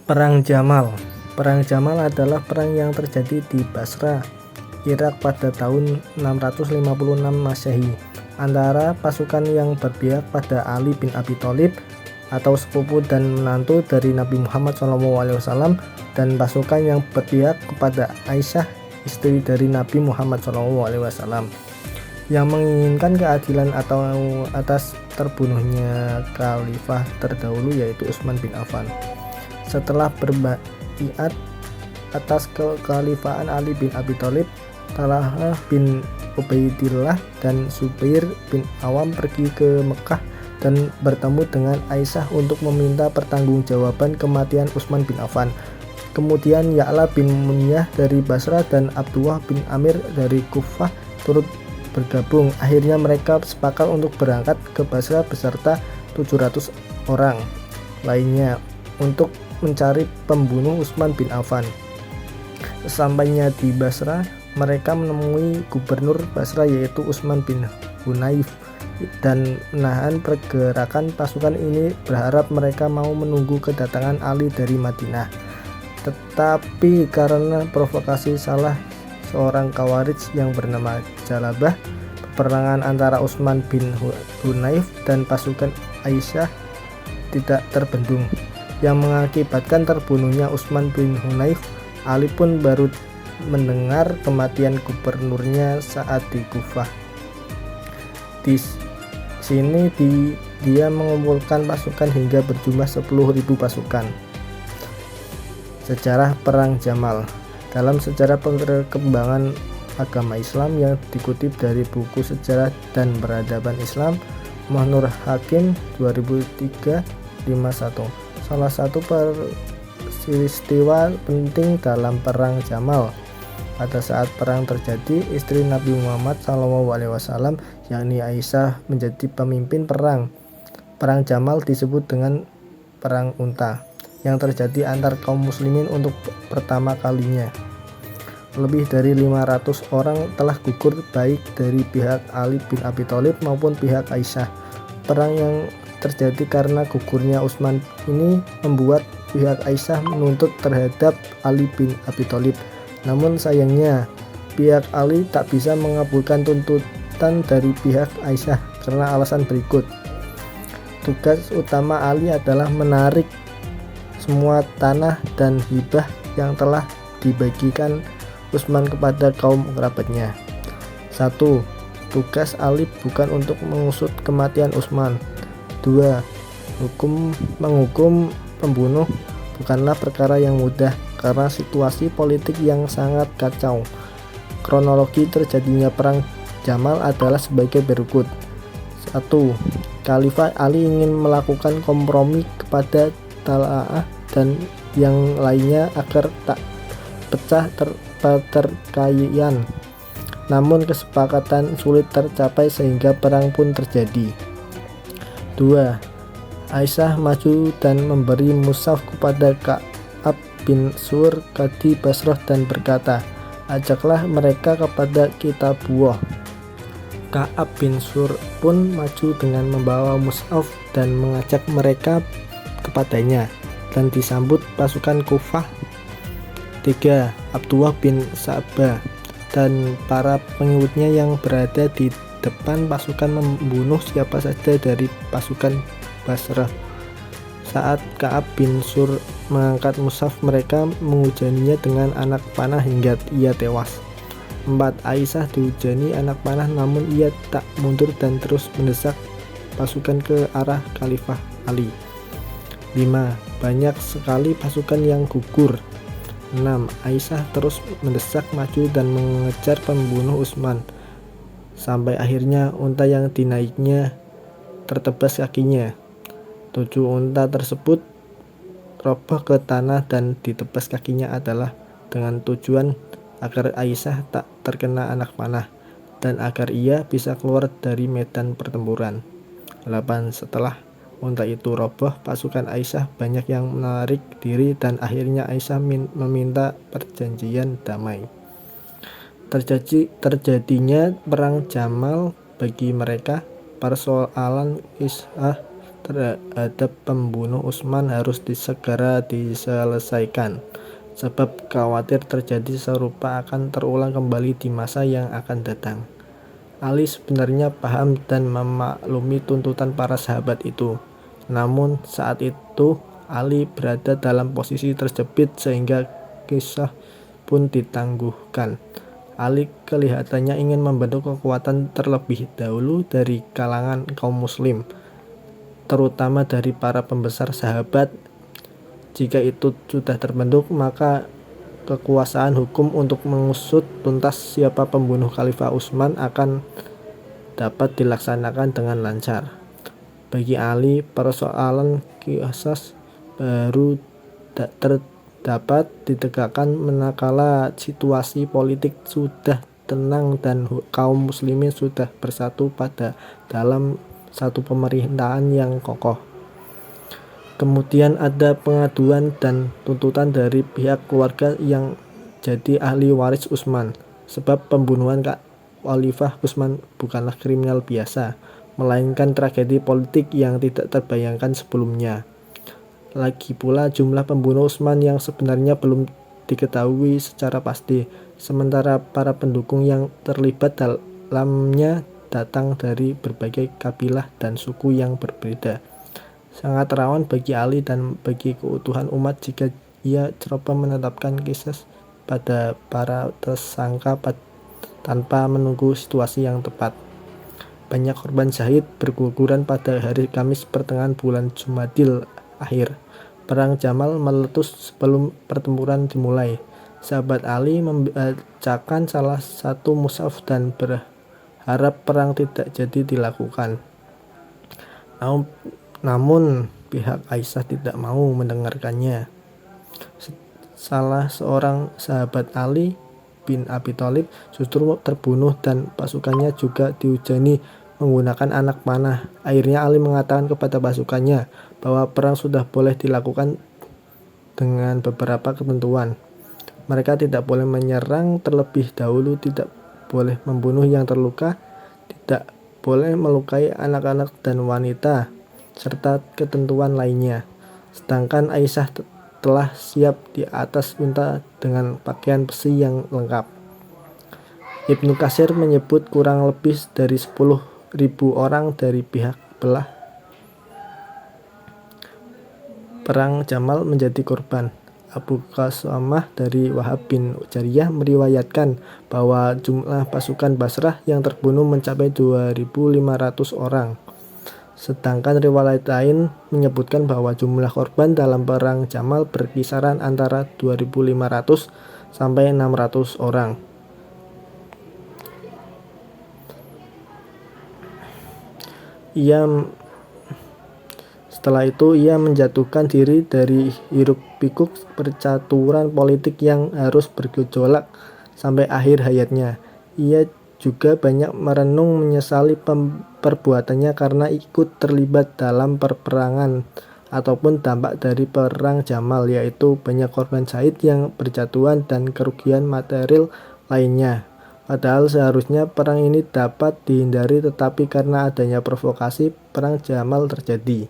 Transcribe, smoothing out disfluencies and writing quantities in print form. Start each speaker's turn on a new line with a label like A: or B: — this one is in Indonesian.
A: Perang Jamal. Perang Jamal adalah perang yang terjadi di Basra, Irak pada tahun 656 Masehi antara pasukan yang berpihak pada Ali bin Abi Thalib atau sepupu dan menantu dari Nabi Muhammad SAW dan pasukan yang berpihak kepada Aisyah, istri dari Nabi Muhammad SAW, yang menginginkan keadilan atau atas terbunuhnya khalifah terdahulu yaitu Utsman bin Affan. Setelah berbaiat atas kekhalifahan Ali bin Abi Thalib, Talhah bin Ubaidillah dan Zubair bin Awam pergi ke Mekah dan bertemu dengan Aisyah untuk meminta pertanggungjawaban kematian Utsman bin Affan. Kemudian Ya'la bin Munyah dari Basra dan Abdullah bin Amir dari Kufah turut bergabung. Akhirnya mereka sepakat untuk berangkat ke Basra beserta 700 orang lainnya untuk mencari pembunuh Utsman bin Affan. Sesampainya di Basra, mereka menemui gubernur Basra yaitu Utsman bin Hunayf dan menahan pergerakan pasukan ini, berharap mereka mau menunggu kedatangan Ali dari Madinah. Tetapi karena provokasi salah seorang Khawarij yang bernama Jalabah, peperangan antara Utsman bin Hunayf dan pasukan Aisyah tidak terbendung, yang mengakibatkan terbunuhnya Utsman bin Hunayf. Ali pun baru mendengar kematian gubernurnya saat di Kufah. Di sini dia mengumpulkan pasukan hingga berjumlah 10.000 pasukan. Sejarah Perang Jamal. Dalam sejarah perkembangan agama Islam yang dikutip dari buku Sejarah dan Peradaban Islam Muhammad Nur Hakim 2003-51, salah satu peristiwa penting dalam Perang Jamal. Pada saat perang terjadi, istri Nabi Muhammad SAW yakni Aisyah menjadi pemimpin perang. Perang Jamal disebut dengan Perang Unta, yang terjadi antar kaum muslimin untuk pertama kalinya. Lebih dari 500 orang telah gugur baik dari pihak Ali bin Abi Thalib maupun pihak Aisyah. Perang yang terjadi karena gugurnya Utsman ini membuat pihak Aisyah menuntut terhadap Ali bin Abi Thalib. Namun sayangnya pihak Ali tak bisa mengabulkan tuntutan dari pihak Aisyah karena alasan berikut. Tugas utama Ali adalah menarik semua tanah dan hibah yang telah dibagikan Utsman kepada kaum kerabatnya. 1. Tugas Ali bukan untuk mengusut kematian Utsman. 2. Menghukum pembunuh bukanlah perkara yang mudah karena situasi politik yang sangat kacau. Kronologi terjadinya Perang Jamal adalah sebagai berikut. 1. Khalifah Ali ingin melakukan kompromi kepada Talhah dan yang lainnya agar tak pecah pertikaian. Namun kesepakatan sulit tercapai sehingga perang pun terjadi. 2. Aisyah maju dan memberi mushaf kepada Ka'ab bin Sur Qadi Basrah dan berkata, "Ajaklah mereka kepada kitabullah." Ka'ab bin Sur pun maju dengan membawa mushaf dan mengajak mereka kepadanya dan disambut pasukan Kufah. 3. Abdullah bin Sabah dan para pengikutnya yang berada di depan pasukan membunuh siapa saja dari pasukan Basrah. Saat Ka'ab bin Sur mengangkat mushaf, mereka menghujaninya dengan anak panah hingga ia tewas. 4. Aisyah dihujani anak panah namun ia tak mundur dan terus mendesak pasukan ke arah Khalifah Ali. 5. Banyak sekali pasukan yang gugur. 6. Aisyah terus mendesak maju dan mengejar pembunuh Utsman sampai akhirnya unta yang dinaiknya tertebas kakinya. 7. Unta tersebut roboh ke tanah dan ditebas kakinya adalah dengan tujuan agar Aisyah tak terkena anak panah dan agar ia bisa keluar dari medan pertempuran. 8. Setelah unta itu roboh, pasukan Aisyah banyak yang menarik diri dan akhirnya Aisyah meminta perjanjian damai. Terjadinya Perang Jamal bagi mereka persoalan kisah terhadap pembunuh Utsman harus segera diselesaikan, sebab khawatir terjadi serupa akan terulang kembali di masa yang akan datang. Ali sebenarnya paham dan memaklumi tuntutan para sahabat itu. Namun saat itu Ali berada dalam posisi terjepit sehingga kisah pun ditangguhkan. Ali kelihatannya ingin membentuk kekuatan terlebih dahulu dari kalangan kaum muslim, terutama dari para pembesar sahabat. Jika itu sudah terbentuk, maka kekuasaan hukum untuk mengusut tuntas siapa pembunuh Khalifah Utsman akan dapat dilaksanakan dengan lancar. Bagi Ali, persoalan qisas baru dapat ditegakkan manakala situasi politik sudah tenang dan kaum muslimin sudah bersatu pada dalam satu pemerintahan yang kokoh. Kemudian ada pengaduan dan tuntutan dari pihak keluarga yang jadi ahli waris Utsman, sebab pembunuhan Khalifah Utsman bukanlah kriminal biasa, melainkan tragedi politik yang tidak terbayangkan sebelumnya. Lagi pula jumlah pembunuh Utsman yang sebenarnya belum diketahui secara pasti, sementara para pendukung yang terlibat dalamnya datang dari berbagai kabilah dan suku yang berbeda. Sangat rawan bagi Ali dan bagi keutuhan umat jika ia coba menetapkan kisah pada para tersangka tanpa menunggu situasi yang tepat. Banyak korban syahid berguguran pada hari Kamis pertengahan bulan Jumadil akhir. Perang Jamal meletus sebelum pertempuran dimulai. Sahabat Ali membacakan salah satu mushaf dan berharap perang tidak jadi dilakukan. Namun pihak Aisyah tidak mau mendengarkannya. Salah seorang sahabat Ali bin Abi Thalib justru terbunuh dan pasukannya juga dihujani menggunakan anak panah. Akhirnya Ali mengatakan kepada pasukannya bahwa perang sudah boleh dilakukan dengan beberapa ketentuan. Mereka tidak boleh menyerang terlebih dahulu, tidak boleh membunuh yang terluka, tidak boleh melukai anak-anak dan wanita, serta ketentuan lainnya. Sedangkan Aisyah telah siap di atas unta dengan pakaian besi yang lengkap. Ibnu Katsir menyebut kurang lebih dari 10.000 orang dari pihak belah perang Jamal menjadi korban. Abu Qasamah dari Wahab bin Jariyah meriwayatkan bahwa jumlah pasukan Basrah yang terbunuh mencapai 2.500 orang. Sedangkan riwayat lain menyebutkan bahwa jumlah korban dalam perang Jamal berkisaran antara 2.500 sampai 600 orang. Setelah itu ia menjatuhkan diri dari hiruk-pikuk percaturan politik yang harus bergejolak sampai akhir hayatnya. Ia juga banyak merenung menyesali perbuatannya karena ikut terlibat dalam peperangan ataupun dampak dari perang Jamal, yaitu banyak korban syahid yang berjatuhan dan kerugian material lainnya. Padahal seharusnya perang ini dapat dihindari, tetapi karena adanya provokasi, perang Jamal terjadi.